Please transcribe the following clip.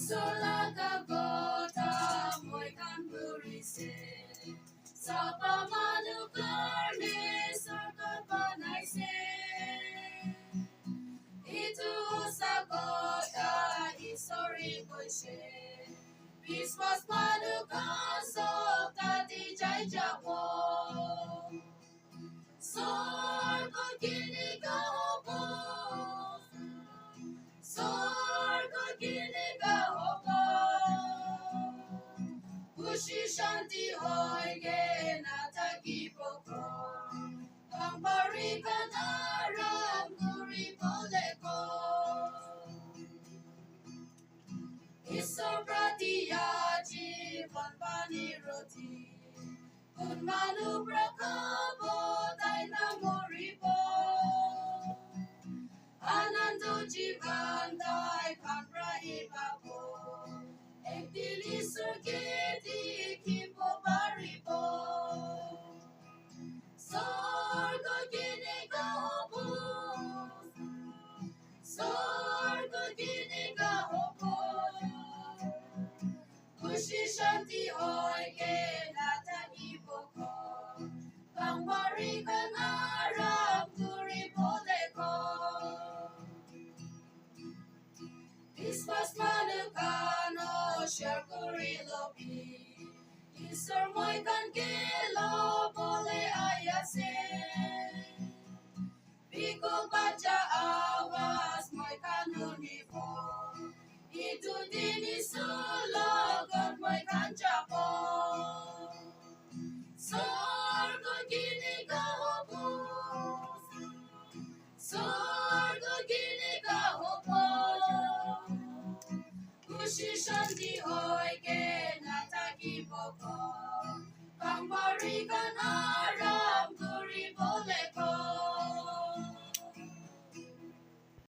Solakagota moi kanpurise Sapa manukarne sarkapanaise Itu usagota isori koishe Biswas manukasok tati jai japo Sorko kinigahopo Sorko kinigahopo Kushi shanti hoige natakipoko Kamparika naram kuripoleko Isopratiyaji vanpani roti Unmanu prakabo dainamoripo Anando jivandai kanra ibapo Ektili surgeti kipo baripo Sorgo giniga hopo Sorgo giniga hopo Kushi shanti oike natakipoko Kangwarika naram kuripoleko Biswas manukano sharkuri lopi Isor moy kankelo pole ayase Biko baca awas moy kanunipo Itu dini sulagan moy kancapo Sorgo giniga hopo Sorgo giniga hopo Kushi shanti hoike natakipoko